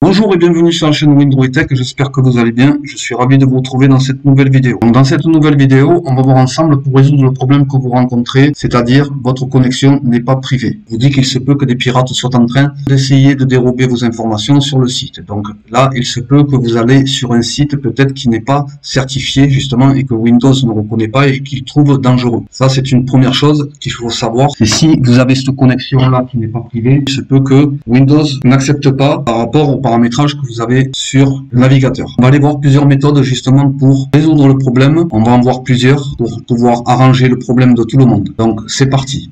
Bonjour et bienvenue sur la chaîne Windows Tech, j'espère que vous allez bien, je suis ravi de vous retrouver dans cette nouvelle vidéo. Donc dans cette nouvelle vidéo, on va voir ensemble pour résoudre le problème que vous rencontrez, c'est-à-dire votre connexion n'est pas privée. Je vous dis qu'il se peut que des pirates soient en train d'essayer de dérober vos informations sur le site. Donc là, il se peut que vous allez sur un site peut-être qui n'est pas certifié justement et que Windows ne reconnaît pas et qu'il trouve dangereux. Ça, c'est une première chose qu'il faut savoir. Et si vous avez cette connexion-là qui n'est pas privée, il se peut que Windows n'accepte pas par rapport au paramétrage que vous avez sur le navigateur. On va aller voir plusieurs méthodes justement pour résoudre le problème. On va en voir plusieurs pour pouvoir arranger le problème de tout le monde. Donc c'est parti.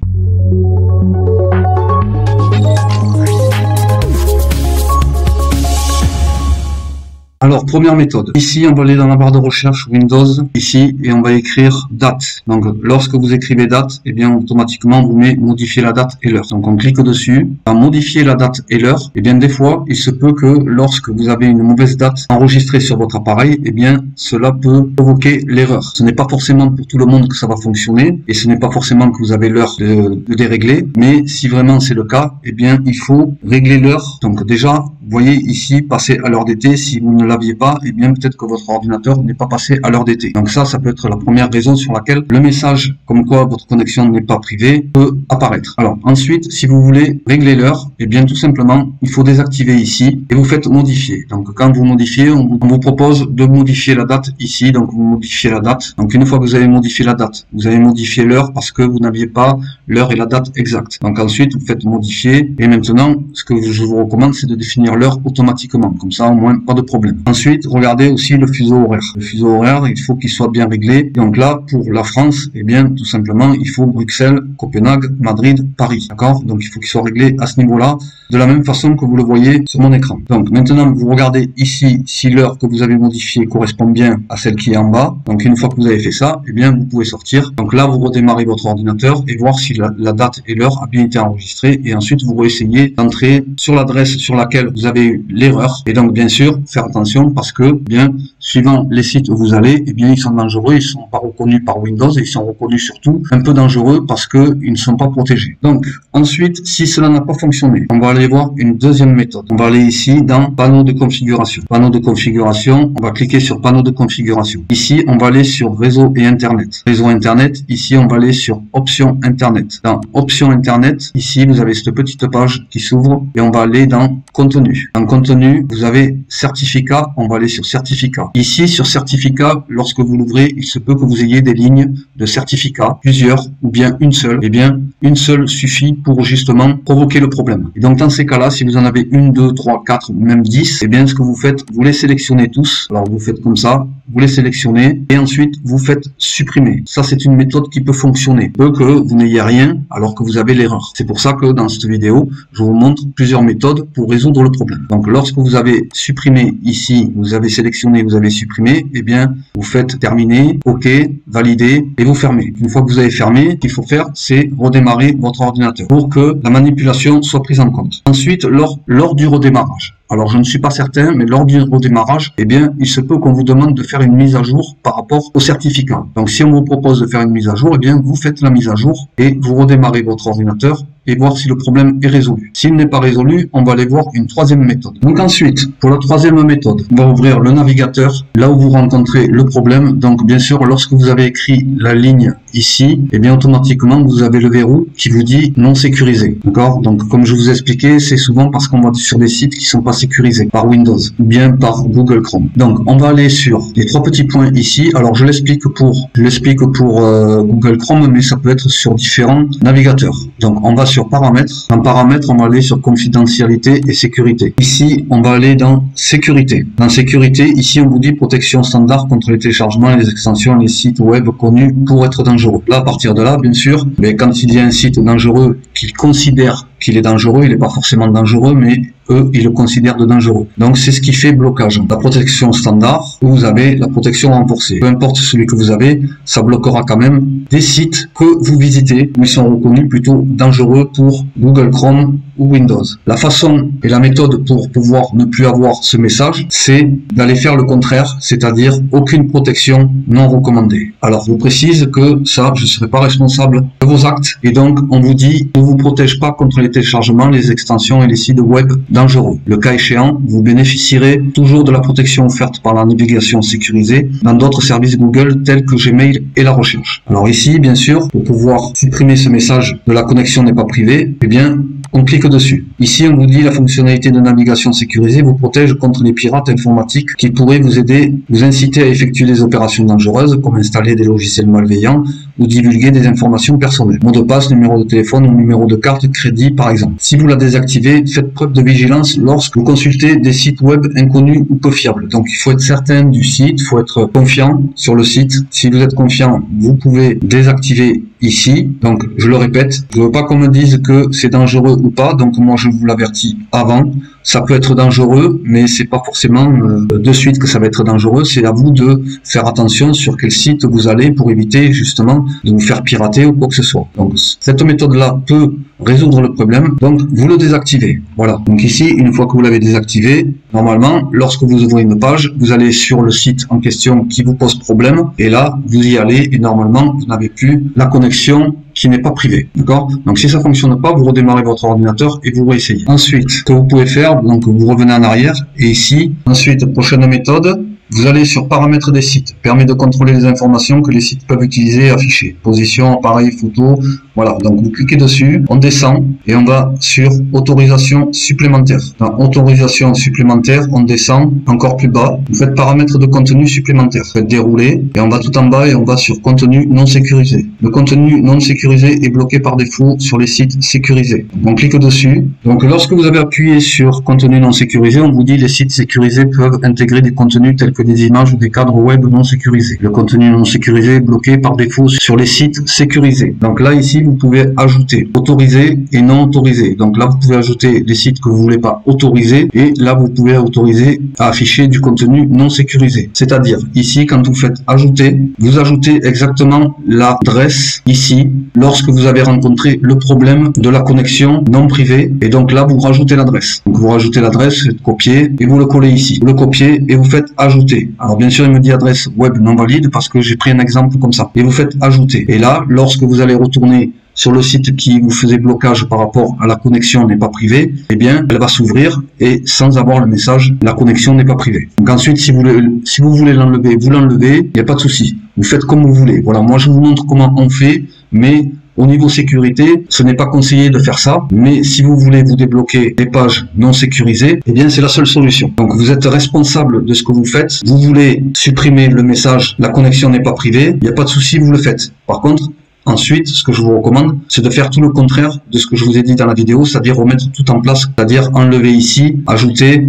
Alors, première méthode. Ici, on va aller dans la barre de recherche Windows, ici, et on va écrire date. Donc, lorsque vous écrivez date, eh bien, automatiquement, vous met modifier la date et l'heure. Donc, on clique dessus. À modifier la date et l'heure, eh bien, des fois, il se peut que lorsque vous avez une mauvaise date enregistrée sur votre appareil, eh bien, cela peut provoquer l'erreur. Ce n'est pas forcément pour tout le monde que ça va fonctionner, et ce n'est pas forcément que vous avez l'heure de dérégler, mais si vraiment c'est le cas, eh bien, il faut régler l'heure. Donc, déjà, vous voyez ici, passer à l'heure d'été, si vous ne l'aviez pas, et bien peut-être que votre ordinateur n'est pas passé à l'heure d'été. Donc ça peut être la première raison sur laquelle le message comme quoi votre connexion n'est pas privée peut apparaître. Alors ensuite, si vous voulez régler l'heure, et bien tout simplement, il faut désactiver ici et vous faites modifier. Donc quand vous modifiez, on vous propose de modifier la date ici. Donc vous modifiez la date. Donc une fois que vous avez modifié la date, vous avez modifié l'heure parce que vous n'aviez pas l'heure et la date exacte. Donc ensuite, vous faites modifier et maintenant, ce que je vous recommande, c'est de définir l'heure automatiquement. Comme ça, au moins, pas de problème. Ensuite, regardez aussi le fuseau horaire. Le fuseau horaire, il faut qu'il soit bien réglé. Donc là, pour la France, eh bien, tout simplement, il faut Bruxelles, Copenhague, Madrid, Paris. D'accord? Donc, il faut qu'il soit réglé à ce niveau-là, de la même façon que vous le voyez sur mon écran. Donc, maintenant, vous regardez ici si l'heure que vous avez modifiée correspond bien à celle qui est en bas. Donc, une fois que vous avez fait ça, eh bien, vous pouvez sortir. Donc là, vous redémarrez votre ordinateur et voir si la date et l'heure a bien été enregistrée. Et ensuite, vous réessayez d'entrer sur l'adresse sur laquelle vous avez eu l'erreur. Et donc, bien sûr, faire attention parce que, bien, suivant les sites où vous allez, eh bien, ils sont dangereux, ils sont pas reconnus par Windows et ils sont reconnus surtout un peu dangereux parce que ils ne sont pas protégés. Donc, ensuite, si cela n'a pas fonctionné, on va aller voir une deuxième méthode. On va aller ici dans panneau de configuration. Panneau de configuration, on va cliquer sur panneau de configuration. Ici, on va aller sur réseau et internet. Réseau internet, ici, on va aller sur options internet. Dans options internet, ici, vous avez cette petite page qui s'ouvre et on va aller dans contenu. Dans contenu, vous avez certificat, on va aller sur certificat. Ici, sur certificat, lorsque vous l'ouvrez, il se peut que vous ayez des lignes de certificat, plusieurs ou bien une seule. Eh bien, une seule suffit pour justement provoquer le problème. Et donc, dans ces cas-là, si vous en avez une, deux, trois, quatre, même 10, eh bien, ce que vous faites, vous les sélectionnez tous. Alors, vous faites comme ça, vous les sélectionnez et ensuite, vous faites supprimer. Ça, c'est une méthode qui peut fonctionner. Peut que vous n'ayez rien alors que vous avez l'erreur. C'est pour ça que dans cette vidéo, je vous montre plusieurs méthodes pour résoudre le problème. Donc, lorsque vous avez supprimé ici, vous avez sélectionné, vous avez supprimé, eh bien, vous faites terminer, OK, valider et vous fermez. Une fois que vous avez fermé, ce qu'il faut faire, c'est redémarrer votre ordinateur pour que la manipulation soit prise en compte. Ensuite, lors du redémarrage. Alors, je ne suis pas certain, mais lors du redémarrage, eh bien, il se peut qu'on vous demande de faire une mise à jour par rapport au certificat. Donc, si on vous propose de faire une mise à jour, eh bien, vous faites la mise à jour et vous redémarrez votre ordinateur et voir si le problème est résolu. S'il n'est pas résolu, on va aller voir une troisième méthode. Donc ensuite, pour la troisième méthode, on va ouvrir le navigateur, là où vous rencontrez le problème. Donc bien sûr, lorsque vous avez écrit la ligne ici, et bien automatiquement, vous avez le verrou qui vous dit non sécurisé. D'accord? Donc comme je vous ai expliqué, c'est souvent parce qu'on va sur des sites qui sont pas sécurisés par Windows ou bien par Google Chrome. Donc on va aller sur les trois petits points ici. Alors je l'explique pour Google Chrome, mais ça peut être sur différents navigateurs. Donc on va sur paramètres. En paramètres, on va aller sur confidentialité et sécurité. Ici, on va aller dans sécurité. Dans sécurité, ici, on vous dit protection standard contre les téléchargements et les extensions, les sites web connus pour être dangereux. Là, à partir de là, bien sûr, mais quand il y a un site dangereux qu'ils considèrent qu'il est dangereux, il n'est pas forcément dangereux, mais eux, ils le considèrent de dangereux. Donc, c'est ce qui fait blocage. La protection standard, vous avez la protection renforcée. Peu importe celui que vous avez, ça bloquera quand même des sites que vous visitez, où ils sont reconnus plutôt dangereux pour Google Chrome ou Windows. La façon et la méthode pour pouvoir ne plus avoir ce message, c'est d'aller faire le contraire, c'est-à-dire aucune protection non recommandée. Alors, je vous précise que ça, je ne serai pas responsable de vos actes, et donc, on vous dit, ne vous protège pas contre les téléchargements, les extensions et les sites web dangereux. Le cas échéant, vous bénéficierez toujours de la protection offerte par la navigation sécurisée dans d'autres services Google tels que Gmail et la recherche. Alors ici, bien sûr, pour pouvoir supprimer ce message de la connexion n'est pas privée, eh bien, on clique dessus. Ici, on vous dit la fonctionnalité de navigation sécurisée vous protège contre les pirates informatiques qui pourraient vous aider, vous inciter à effectuer des opérations dangereuses comme installer des logiciels malveillants ou divulguer des informations personnelles. Mot de passe, numéro de téléphone ou numéro de carte de crédit par exemple. Si vous la désactivez, faites preuve de vigilance lorsque vous consultez des sites web inconnus ou peu fiables. Donc il faut être certain du site, il faut être confiant sur le site. Si vous êtes confiant, vous pouvez désactiver ici. Donc je le répète, je ne veux pas qu'on me dise que c'est dangereux ou pas, donc moi je vous l'avertis avant. Ça peut être dangereux, mais c'est pas forcément de suite que ça va être dangereux. C'est à vous de faire attention sur quel site vous allez pour éviter justement de vous faire pirater ou quoi que ce soit. Donc cette méthode-là peut résoudre le problème. Donc vous le désactivez. Voilà. Donc ici, une fois que vous l'avez désactivé, normalement, lorsque vous ouvrez une page, vous allez sur le site en question qui vous pose problème, et là vous y allez et normalement vous n'avez plus la connexion qui n'est pas privée. D'accord? Donc si ça fonctionne pas, vous redémarrez votre ordinateur et vous réessayez. Ensuite, ce que vous pouvez faire, donc vous revenez en arrière et ici, ensuite, prochaine méthode, vous allez sur paramètres des sites, permet de contrôler les informations que les sites peuvent utiliser et afficher. Position, appareil, photo, voilà. Donc vous cliquez dessus, on descend et on va sur autorisation supplémentaire. Dans autorisation supplémentaire, on descend encore plus bas. Vous faites paramètres de contenu supplémentaire. Vous faites dérouler et on va tout en bas et on va sur contenu non sécurisé. Le contenu non sécurisé est bloqué par défaut sur les sites sécurisés. On clique dessus. Donc lorsque vous avez appuyé sur contenu non sécurisé, on vous dit les sites sécurisés peuvent intégrer des contenus tels que des images ou des cadres web non sécurisés. Le contenu non sécurisé est bloqué par défaut sur les sites sécurisés. Donc là, ici, vous pouvez ajouter autoriser et non autorisé. Donc là, vous pouvez ajouter les sites que vous voulez pas autoriser et là, vous pouvez autoriser à afficher du contenu non sécurisé. C'est-à-dire, ici, quand vous faites ajouter, vous ajoutez exactement l'adresse ici lorsque vous avez rencontré le problème de la connexion non privée et donc là, vous rajoutez l'adresse. Donc vous rajoutez l'adresse, vous copiez et vous le collez ici. Vous le copiez et vous faites ajouter. Alors bien sûr, il me dit adresse web non valide parce que j'ai pris un exemple comme ça. Et vous faites ajouter. Et là, lorsque vous allez retourner sur le site qui vous faisait blocage par rapport à la connexion n'est pas privée, eh bien, elle va s'ouvrir et sans avoir le message la connexion n'est pas privée. Donc ensuite, si vous voulez l'enlever, vous l'enlevez, il n'y a pas de souci. Vous faites comme vous voulez. Voilà, moi je vous montre comment on fait, mais au niveau sécurité, ce n'est pas conseillé de faire ça, mais si vous voulez vous débloquer des pages non sécurisées, eh bien c'est la seule solution. Donc vous êtes responsable de ce que vous faites. Vous voulez supprimer le message, la connexion n'est pas privée, il n'y a pas de souci, vous le faites. Par contre, ensuite, ce que je vous recommande, c'est de faire tout le contraire de ce que je vous ai dit dans la vidéo, c'est-à-dire remettre tout en place, c'est-à-dire enlever ici, ajouter,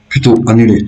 plutôt annuler.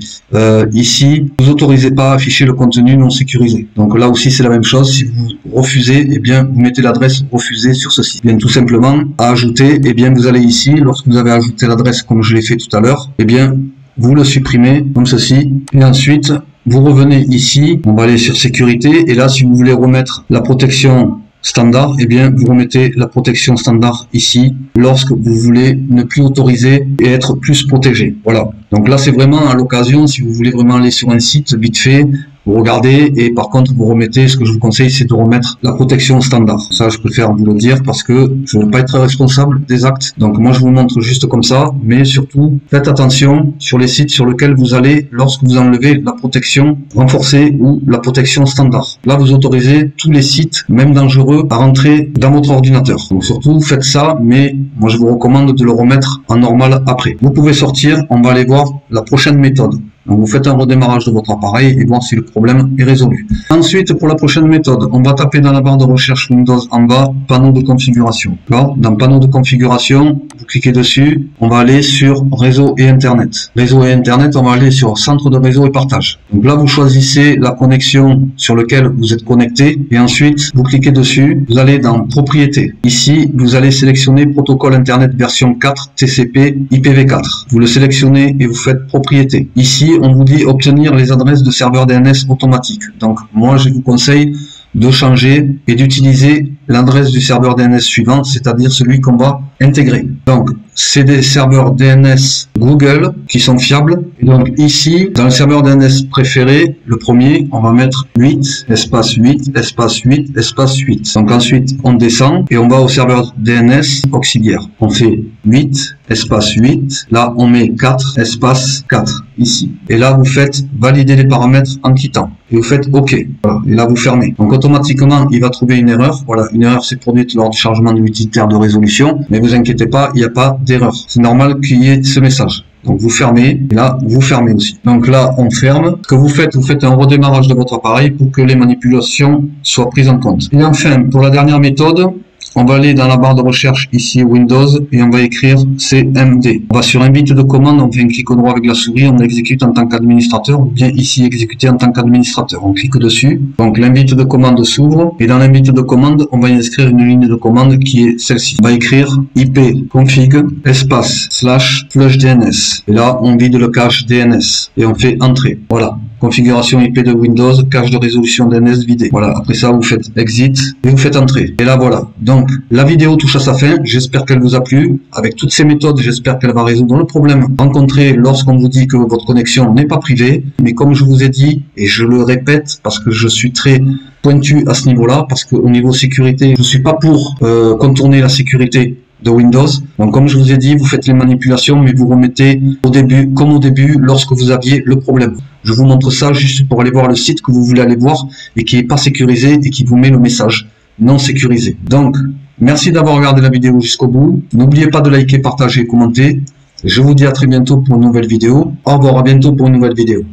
Ici, vous autorisez pas à afficher le contenu non sécurisé. Donc là aussi, c'est la même chose. Si vous refusez, eh bien, vous mettez l'adresse refusée sur ceci. Bien, tout simplement, à ajouter, eh bien, vous allez ici, lorsque vous avez ajouté l'adresse comme je l'ai fait tout à l'heure, eh bien, vous le supprimez comme ceci. Et ensuite, vous revenez ici, on va aller sur sécurité. Et là, si vous voulez remettre la protection standard, eh bien, vous remettez la protection standard ici, lorsque vous voulez ne plus autoriser et être plus protégé. Voilà. Donc là, c'est vraiment à l'occasion, si vous voulez vraiment aller sur un site, vite fait, vous regardez et par contre vous remettez, ce que je vous conseille c'est de remettre la protection standard. Ça je préfère vous le dire parce que je ne veux pas être responsable des actes. Donc moi je vous montre juste comme ça, mais surtout faites attention sur les sites sur lesquels vous allez lorsque vous enlevez la protection renforcée ou la protection standard. Là vous autorisez tous les sites, même dangereux, à rentrer dans votre ordinateur. Donc surtout faites ça, mais moi je vous recommande de le remettre en normal après. Vous pouvez sortir, on va aller voir la prochaine méthode. Donc vous faites un redémarrage de votre appareil et voir si le problème est résolu. Ensuite, pour la prochaine méthode, on va taper dans la barre de recherche Windows en bas, panneau de configuration. Dans panneau de configuration, vous cliquez dessus, on va aller sur réseau et internet. Réseau et internet, on va aller sur centre de réseau et partage. Donc là, vous choisissez la connexion sur laquelle vous êtes connecté et ensuite, vous cliquez dessus, vous allez dans propriétés. Ici, vous allez sélectionner protocole internet version 4 TCP IPv4. Vous le sélectionnez et vous faites propriété. Ici, on vous dit obtenir les adresses de serveurs DNS automatiques. Donc moi je vous conseille de changer et d'utiliser l'adresse du serveur DNS suivant, c'est-à-dire celui qu'on va intégrer. Donc, c'est des serveurs DNS Google qui sont fiables. Et donc ici, dans le serveur DNS préféré, le premier, on va mettre 8, espace 8, espace 8, espace 8. Donc ensuite, on descend et on va au serveur DNS auxiliaire. On fait 8, espace 8. Là, on met 4, espace 4, ici. Et là, vous faites valider les paramètres en quittant. Et vous faites OK. Voilà. Et là, vous fermez. Donc automatiquement, il va trouver une erreur. Voilà, une erreur s'est produite lors du chargement de l'utilitaire de résolution. Mais vous inquiétez pas, il n'y a pas d'erreur. C'est normal qu'il y ait ce message. Donc vous fermez, et là vous fermez aussi. Donc là on ferme. Ce que vous faites un redémarrage de votre appareil pour que les manipulations soient prises en compte. Et enfin, pour la dernière méthode, on va aller dans la barre de recherche ici Windows et on va écrire CMD. On va sur invite de commande, on fait un clic droit avec la souris, on exécute en tant qu'administrateur ou bien ici exécuter en tant qu'administrateur. On clique dessus. Donc l'invite de commande s'ouvre et dans l'invite de commande, on va y inscrire une ligne de commande qui est celle-ci. On va écrire IP config espace slash flush DNS. Et là, on vide le cache DNS et on fait entrer. Voilà. Configuration IP de Windows, cache de résolution DNS vidé. Voilà, après ça, vous faites exit et vous faites entrer. Et là, voilà. Donc, la vidéo touche à sa fin. J'espère qu'elle vous a plu. Avec toutes ces méthodes, j'espère qu'elle va résoudre le problème rencontré lorsqu'on vous dit que votre connexion n'est pas privée. Mais comme je vous ai dit, et je le répète parce que je suis très pointu à ce niveau-là, parce qu'au niveau sécurité, je suis pas pour contourner la sécurité de Windows. Donc comme je vous ai dit, vous faites les manipulations, mais vous remettez au début, comme au début, lorsque vous aviez le problème. Je vous montre ça juste pour aller voir le site que vous voulez aller voir et qui n'est pas sécurisé et qui vous met le message non sécurisé. Donc, merci d'avoir regardé la vidéo jusqu'au bout. N'oubliez pas de liker, partager et commenter. Je vous dis à très bientôt pour une nouvelle vidéo. Au revoir, à bientôt pour une nouvelle vidéo.